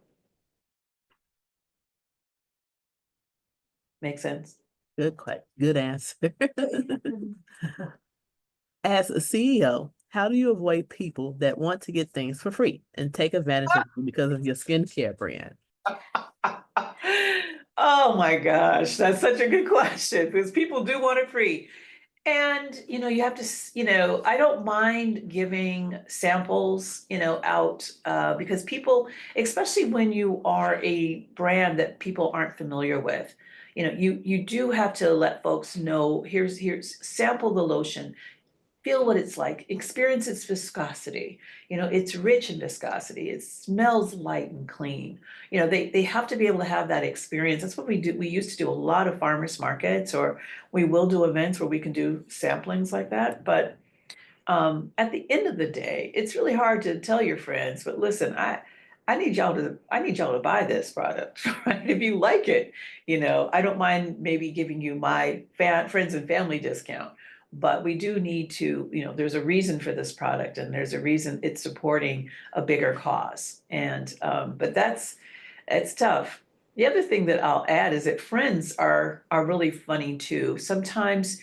Make sense? Good answer. As a CEO, how do you avoid people that want to get things for free and take advantage of you because of your skincare brand? Oh my gosh, that's such a good question, because people do want it free. And, you have to, I don't mind giving samples, out, because people, especially when you are a brand that people aren't familiar with, you do have to let folks know, here's sample the lotion, feel what it's like, experience its viscosity. It's rich in viscosity. It smells light and clean. They have to be able to have that experience. That's what we do. We used to do a lot of farmers markets, or we will do events where we can do samplings like that. But at the end of the day, it's really hard to tell your friends, but listen, I need y'all to buy this product, right? If you like it, I don't mind maybe giving you my friends and family discount. But we do need to, there's a reason for this product, and there's a reason it's supporting a bigger cause. And but it's tough. The other thing that I'll add is that friends are really funny too. Sometimes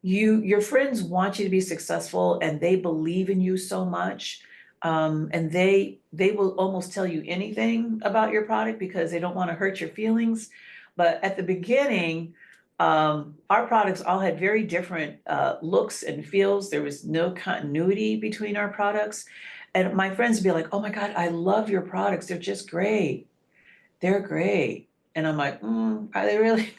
your friends want you to be successful, and they believe in you so much, and they will almost tell you anything about your product because they don't want to hurt your feelings. But at the beginning, our products all had very different looks and feels. There was no continuity between our products, and my friends would be like, "Oh my God, I love your products. They're just great. They're great." And I'm like, "Are they really?"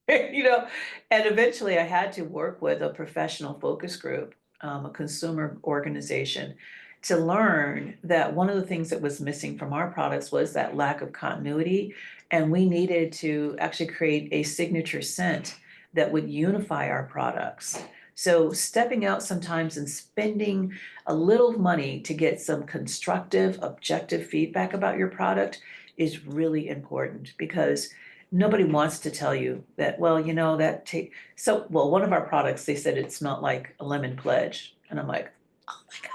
you know, and eventually I had to work with a professional focus group, a consumer organization, to learn that one of the things that was missing from our products was that lack of continuity. And we needed to actually create a signature scent that would unify our products. So stepping out sometimes and spending a little money to get some constructive, objective feedback about your product is really important, because nobody wants to tell you that, well, one of our products, they said it smelled like a lemon pledge. And I'm like, oh my God.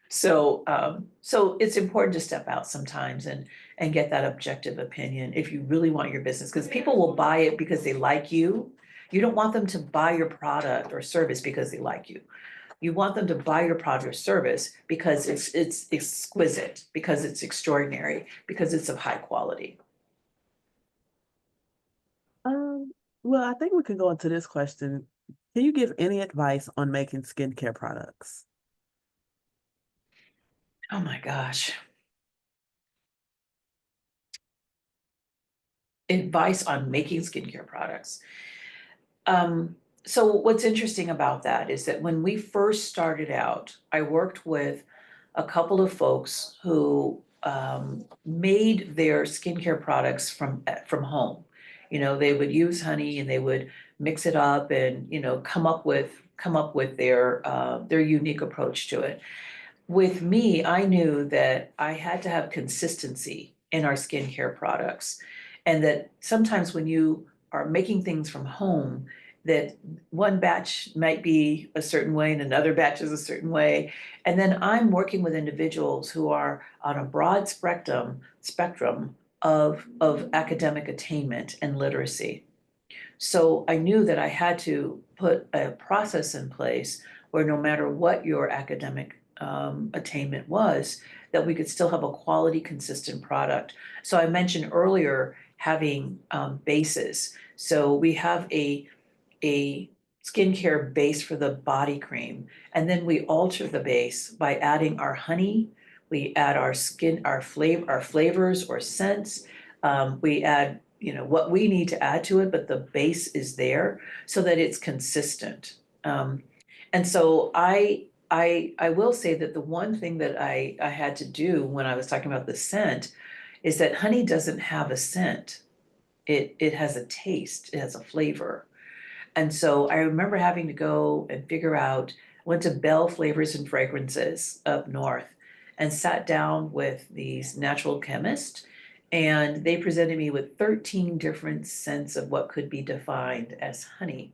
So it's important to step out sometimes and get that objective opinion if you really want your business, because people will buy it because they like you. You don't want them to buy your product or service because they like you. You want them to buy your product or service because it's exquisite, because it's extraordinary, because it's of high quality. Um, well, I think we can go into this question. Can you give any advice on making skincare products? Oh my gosh. Advice on making skincare products. So what's interesting about that is that when we first started out, I worked with a couple of folks who made their skincare products from home. They would use honey and they would mix it up and come up with their unique approach to it. With me, I knew that I had to have consistency in our skincare products. And that sometimes when you are making things from home, that one batch might be a certain way and another batch is a certain way. And then I'm working with individuals who are on a broad spectrum of academic attainment and literacy. So I knew that I had to put a process in place where no matter what your academic attainment was, that we could still have a quality, consistent product. So I mentioned earlier having bases. So we have a skincare base for the body cream, and then we alter the base by adding our honey. We add our flavors or scents. We add what we need to add to it, but the base is there so that it's consistent. And so I will say that the one thing that I had to do when I was talking about the scent is that honey doesn't have a scent. It has a taste, it has a flavor. And so I remember having to go and figure out, went to Bell Flavors and Fragrances up north and sat down with these natural chemists. And they presented me with 13 different scents of what could be defined as honey.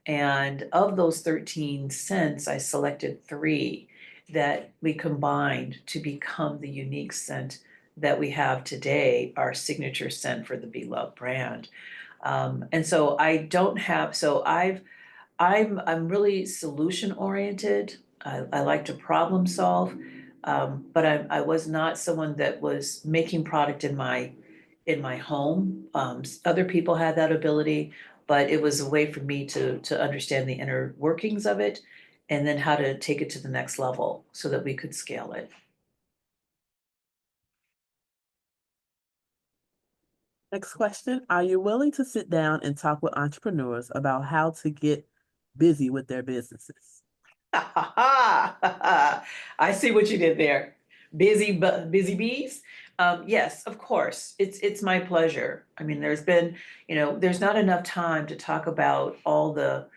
And of those 13 scents, I selected 3 that we combined to become the unique scent that we have today, our signature scent for the Beloved brand. And so I don't have, so I'm really solution oriented. I like to problem solve, but I was not someone that was making product in my home. Other people had that ability, but it was a way for me to understand the inner workings of it and then how to take it to the next level so that we could scale it. Next question, are you willing to sit down and talk with entrepreneurs about how to get busy with their businesses? I see what you did there. Busy bees. Yes, of course. It's my pleasure. I mean, there's been, there's not enough time to talk about all the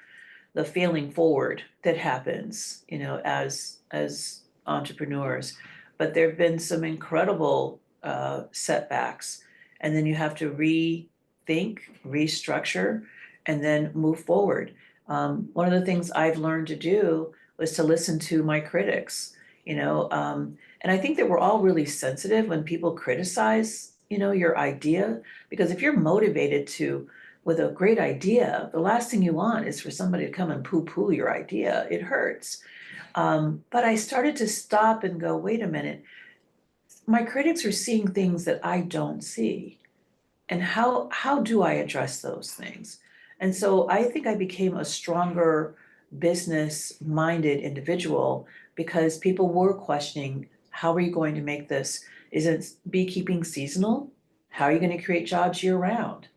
failing forward that happens, as entrepreneurs. But there've been some incredible setbacks. And then you have to rethink, restructure, and then move forward. One of the things I've learned to do was to listen to my critics, and I think that we're all really sensitive when people criticize, your idea, because if you're motivated with a great idea, the last thing you want is for somebody to come and poo-poo your idea. It hurts. But I started to stop and go, wait a minute, my critics are seeing things that I don't see. And how do I address those things? And so I think I became a stronger business-minded individual because people were questioning, how are you going to make this? Is it beekeeping seasonal? How are you going to create jobs year-round?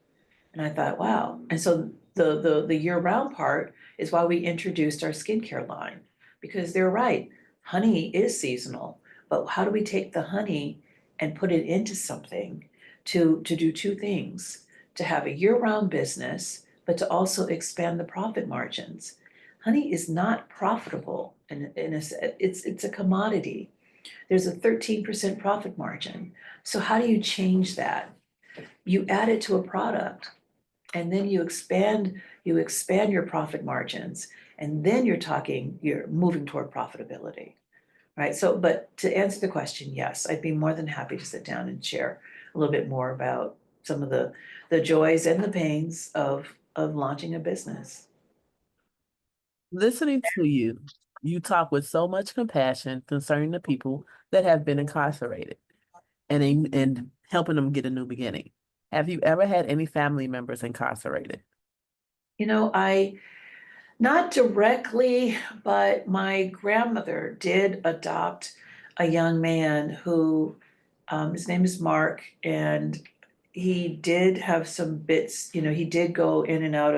And I thought, wow. And so the year-round part is why we introduced our skincare line, because they're right, honey is seasonal, but how do we take the honey and put it into something to do two things, to have a year-round business, but to also expand the profit margins. Honey is not profitable, and it's a commodity. There's a 13% profit margin. So how do you change that? You add it to a product, and then you expand your profit margins, and then you're moving toward profitability. Right. So, but to answer the question, yes, I'd be more than happy to sit down and share a little bit more about some of the joys and the pains of launching a business. Listening to you, you talk with so much compassion concerning the people that have been incarcerated and helping them get a new beginning. Have you ever had any family members incarcerated? Not directly, but my grandmother did adopt a young man who, his name is Mark, and he did have some bits, he did go in and out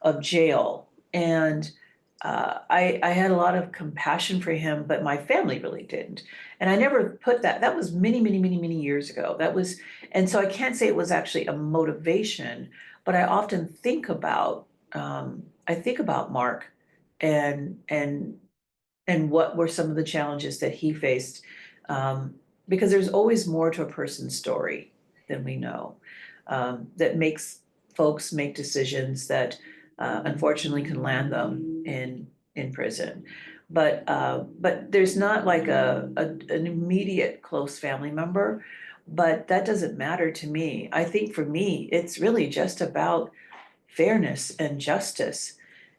of jail. And I had a lot of compassion for him, but my family really didn't. And I never put that was many, many, many, many years ago. And so I can't say it was actually a motivation, but I often think about, Mark and what were some of the challenges that he faced. Because there's always more to a person's story than we know, that makes folks make decisions that unfortunately can land them in prison. But there's not like an immediate close family member, but that doesn't matter to me. I think for me, it's really just about fairness and justice.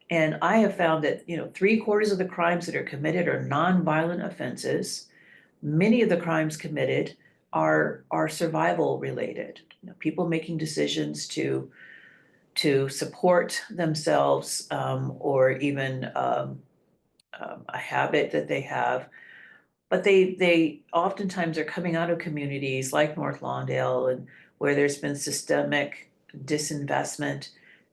And I have found that, 3/4 of the crimes that are committed are nonviolent offenses. Many of the crimes committed are survival related. People making decisions to support themselves, or even a habit that they have. But they oftentimes are coming out of communities like North Lawndale, and where there's been systemic disinvestment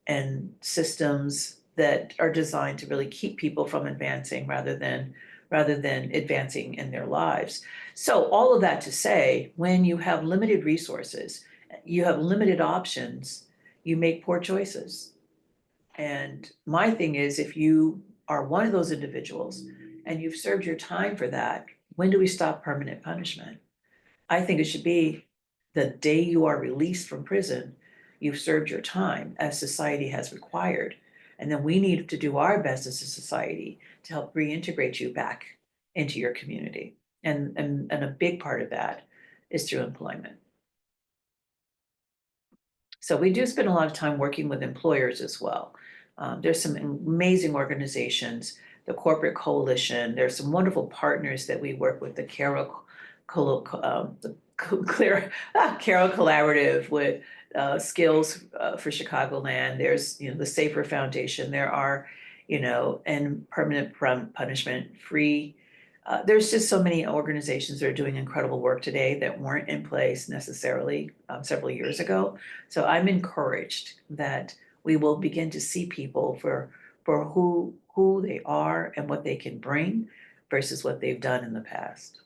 and systems that are designed to really keep people from advancing rather than advancing in their lives. So all of that to say, when you have limited resources, you have limited options, you make poor choices. And my thing is, if you are one of those individuals and you've served your time for that, when do we stop permanent punishment? I think it should be the day you are released from prison, you've served your time as society has required. And then we need to do our best as a society to help reintegrate you back into your community. And a big part of that is through employment. So we do spend a lot of time working with employers as well. There's some amazing organizations, the Corporate Coalition. There's some wonderful partners that we work with, the Carol Collaborative with skills for Chicagoland. There's, the Safer Foundation. There are, and permanent punishment free. There's just so many organizations that are doing incredible work today that weren't in place necessarily several years ago. So I'm encouraged that we will begin to see people for who they are and what they can bring versus what they've done in the past.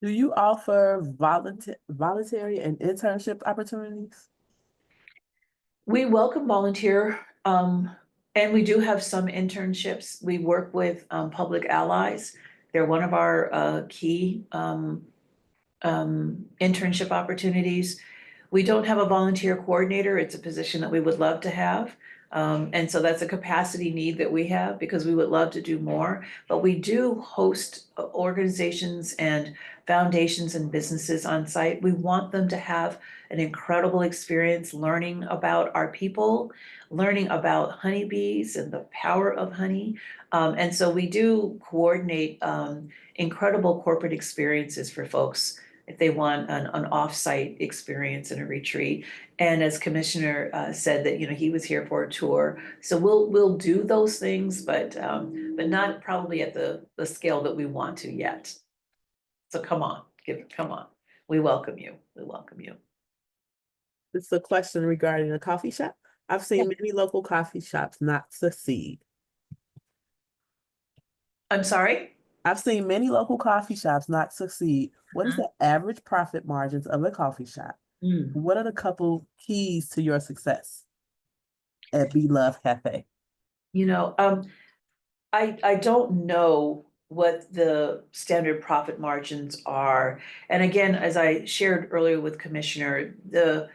Do you offer voluntary and internship opportunities? We welcome volunteer, and we do have some internships. We work with Public Allies. They're one of our key internship opportunities. We don't have a volunteer coordinator. It's a position that we would love to have. And so that's a capacity need that we have because we would love to do more. But we do host organizations and foundations and businesses on site. We want them to have an incredible experience learning about our people, learning about honeybees and the power of honey. And so we do coordinate incredible corporate experiences for folks if they want an off-site experience and a retreat. And as Commissioner said that, he was here for a tour. So we'll do those things, but not probably at the scale that we want to yet. So come on. We welcome you. We welcome you. This is a question regarding a coffee shop. I've seen many local coffee shops not succeed. I'm sorry? I've seen many local coffee shops not succeed. What is the average profit margins of a coffee shop? What are the couple keys to your success at Beelove Cafe? I don't know what the standard profit margins are. And again, as I shared earlier with Commissioner, the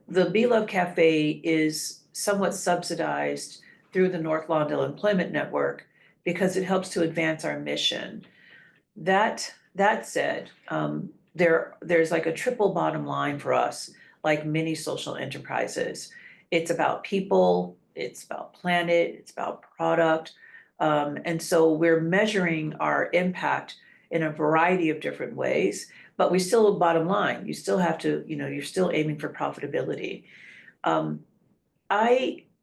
beelove Cafe is somewhat subsidized through the North Lawndale Employment Network because it helps to advance our mission. That said, there's like a triple bottom line for us, like many social enterprises. It's about people, it's about planet, it's about product. And so we're measuring our impact in a variety of different ways, but we still bottom line. You still have to, you're still aiming for profitability.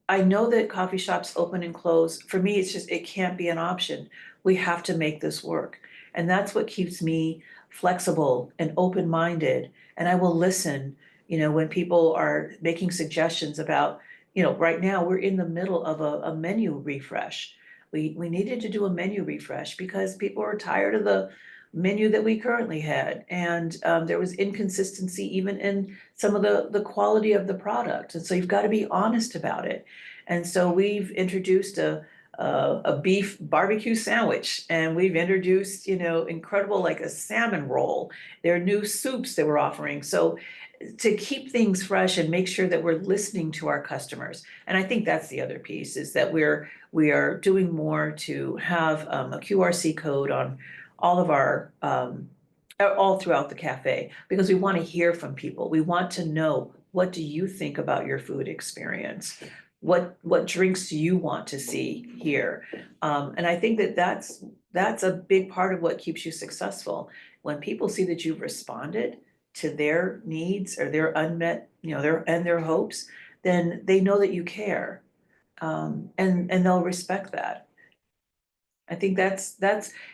I know that coffee shops open and close. For me, it's just, it can't be an option. We have to make this work. And that's what keeps me flexible and open-minded. And I will listen, when people are making suggestions about, right now we're in the middle of a menu refresh. We needed to do a menu refresh because people are tired of the menu that we currently had. And there was inconsistency even in some of the quality of the product. And so you've got to be honest about it. And so we've introduced a beef barbecue sandwich, and we've introduced, incredible, like a salmon roll. There are new soups that we're offering. So to keep things fresh and make sure that we're listening to our customers. And I think that's the other piece, is that we are doing more to have a QRC code on all of our, all throughout the cafe, because we want to hear from people. We want to know, what do you think about your food experience? What drinks do you want to see here? And I think that's a big part of what keeps you successful. When people see that you've responded to their needs or their unmet, their hopes, then they know that you care. And they'll respect that. I think that's,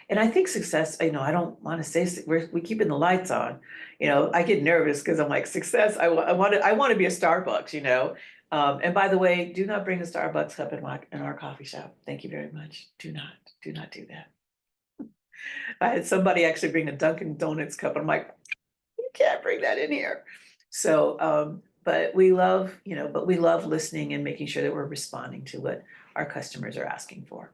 and I think success, I don't want to say, we're keeping the lights on, I get nervous because I'm like, success, I want to be a Starbucks, and by the way, do not bring a Starbucks cup in our coffee shop. Thank you very much. Do not do that. I had somebody actually bring a Dunkin' Donuts cup. I'm like, you can't bring that in here. So, but we love listening and making sure that we're responding to what our customers are asking for.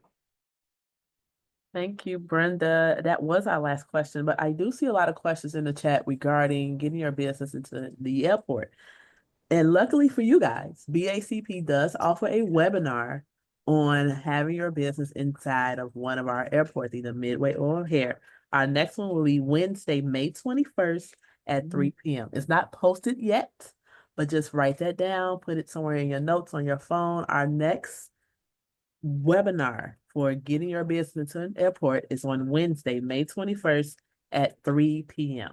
Thank you, Brenda. That was our last question, but I do see a lot of questions in the chat regarding getting your business into the airport. And luckily for you guys, BACP does offer a webinar on having your business inside of one of our airports, either Midway or O'Hare. Our next one will be Wednesday, May 21st at 3 p.m. It's not posted yet, but just write that down, put it somewhere in your notes on your phone. Our next webinar for getting your business into an airport is on Wednesday, May 21st at 3 p.m.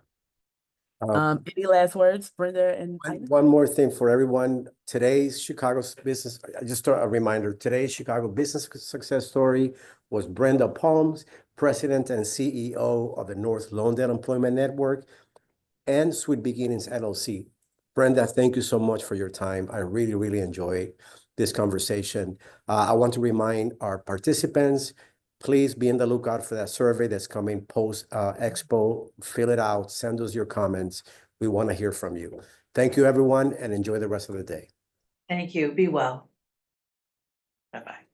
Any last words, Brenda and One more thing for everyone. Today's Chicago's business, just a reminder, today's Chicago business success story was Brenda Palms, President and CEO of the North Lawndale Employment Network and Sweet Beginnings LLC. Brenda, thank you so much for your time. I really, really enjoyed this conversation. I want to remind our participants, please be on the lookout for that survey that's coming post Expo. Fill it out, send us your comments. We want to hear from you. Thank you, everyone, and enjoy the rest of the day. Thank you. Be well. Bye-bye.